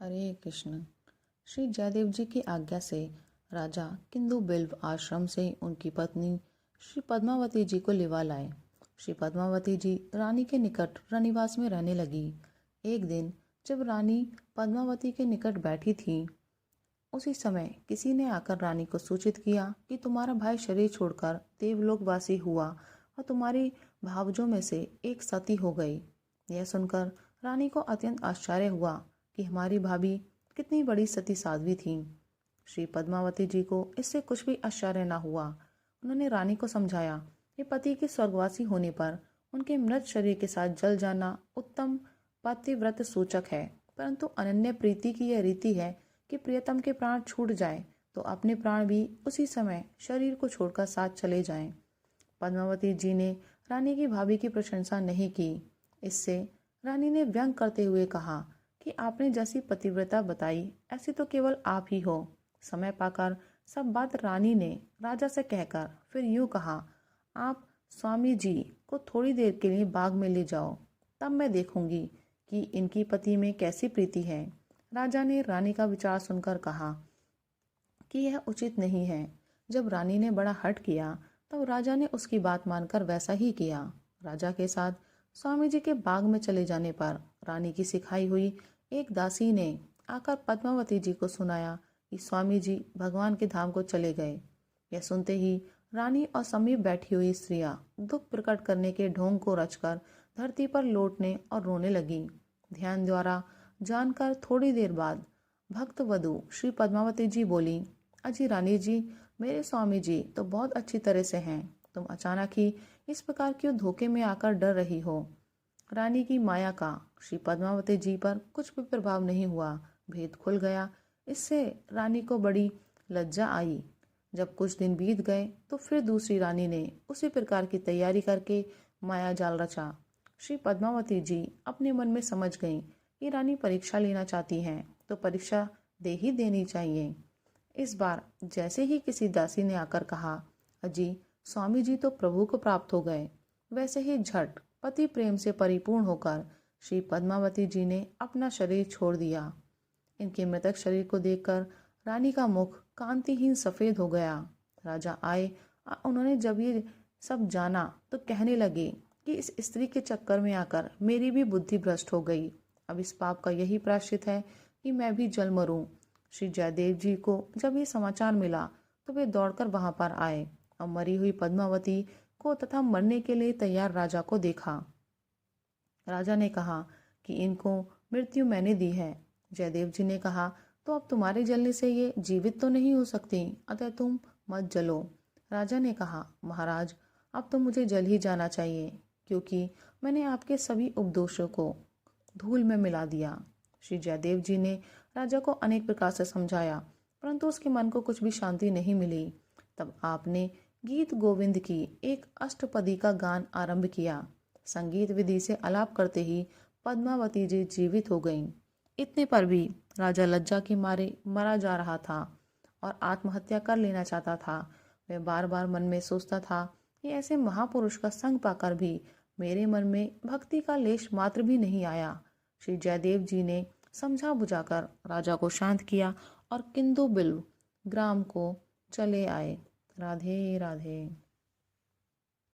हरे कृष्ण। श्री जयदेव जी की आज्ञा से राजा किंदु बिल्व आश्रम से उनकी पत्नी श्री पद्मावती जी को लिवा लाए। श्री पद्मावती जी रानी के निकट रनिवास में रहने लगी। एक दिन जब रानी पद्मावती के निकट बैठी थी, उसी समय किसी ने आकर रानी को सूचित किया कि तुम्हारा भाई शरीर छोड़कर देवलोकवासी हुआ और तुम्हारी भावजों में से एक सती हो गई। यह सुनकर रानी को अत्यंत आश्चर्य हुआ कि हमारी भाभी कितनी बड़ी सती साध्वी थी। श्री पद्मावती जी को इससे कुछ भी आश्चर्य न हुआ। उन्होंने रानी को समझाया कि पति के स्वर्गवासी होने पर उनके मृत शरीर के साथ जल जाना उत्तम पतिव्रत सूचक है, परंतु अनन्य प्रीति की यह रीति है कि प्रियतम के प्राण छूट जाए तो अपने प्राण भी उसी समय शरीर को छोड़कर साथ चले जाएं। पद्मावती जी ने रानी की भाभी की प्रशंसा नहीं की। इससे रानी ने व्यंग करते हुए कहा कि आपने जैसी पतिव्रता बताई ऐसी तो केवल आप ही हो। समय पाकर सब बात रानी ने राजा से कहकर फिर यूं कहा, आप स्वामी जी को थोड़ी देर के लिए बाग में ले जाओ, तब मैं देखूंगी कि इनकी पति में कैसी प्रीति है। राजा ने रानी का विचार सुनकर कहा कि यह उचित नहीं है। जब रानी ने बड़ा हठ किया तब राजा ने उसकी बात मानकर वैसा ही किया। राजा के साथ स्वामी जी के बाग में चले जाने पर रानी की सिखाई हुई एक दासी ने आकर पद्मावती जी को सुनाया कि स्वामी जी भगवान के धाम को चले गए। यह सुनते ही रानी और समीप बैठी हुई स्त्रियां दुख प्रकट करने के ढोंग को रचकर धरती पर लौटने और रोने लगी। ध्यान द्वारा जानकर थोड़ी देर बाद भक्त वधु श्री पद्मावती जी बोली, अजी रानी जी, मेरे स्वामी जी तो बहुत अच्छी तरह से हैं, तुम अचानक ही इस प्रकार क्यों धोखे में आकर डर रही हो। रानी की माया का श्री पद्मावती जी पर कुछ भी प्रभाव नहीं हुआ। भेद खुल गया। इससे रानी को बड़ी लज्जा आई। जब कुछ दिन बीत गए तो फिर दूसरी रानी ने उसी प्रकार की तैयारी करके माया जाल रचा। श्री पद्मावती जी अपने मन में समझ गईं कि रानी परीक्षा लेना चाहती हैं तो परीक्षा दे ही देनी चाहिए। इस बार जैसे ही किसी दासी ने आकर कहा, अजी स्वामी जी तो प्रभु को प्राप्त हो गए, वैसे ही झट पति प्रेम से परिपूर्ण होकर श्री पद्मावती जी ने अपना शरीर छोड़ दिया। इनके मृतक शरीर को देखकर रानी का मुख कांतिहीन सफेद हो गया। राजा आए। उन्होंने जब ये सब जाना तो कहने लगे कि इस स्त्री के चक्कर में आकर मेरी भी बुद्धि भ्रष्ट हो गई। अब इस पाप का यही प्रायश्चित है कि मैं भी जल मरूं। श्री जयदेव जी को जब ये समाचार मिला तो वे दौड़कर वहां पर आए और मरी हुई पद्मावती को तथा मरने के लिए तैयार राजा को देखा। राजा ने कहा कि इनको मृत्यु मैंने दी है। जयदेव जी ने कहा, तो अब तुम्हारे जलने से ये जीवित तो नहीं हो सकती, अतः तुम मत जलो। राजा ने कहा, महाराज अब तो मुझे जल ही जाना चाहिए, क्योंकि मैंने आपके सभी उपदोषों को धूल में मिला दिया। श्री जयदेव जी ने राजा को अनेक प्रकार से समझाया, परंतु उसके मन को कुछ भी शांति नहीं मिली। तब आपने गीत गोविंद की एक अष्टपदी का गान आरंभ किया। संगीत विधि से आलाप करते ही पद्मावती जी जीवित हो गईं। इतने पर भी राजा लज्जा के मारे मरा जा रहा था और आत्महत्या कर लेना चाहता था। वह बार बार मन में सोचता था कि ऐसे महापुरुष का संग पाकर भी मेरे मन में भक्ति का लेश मात्र भी नहीं आया। श्री जयदेव जी ने समझा बुझाकर राजा को शांत किया और किंदु बिल्व ग्राम को चले आए। राधे राधे।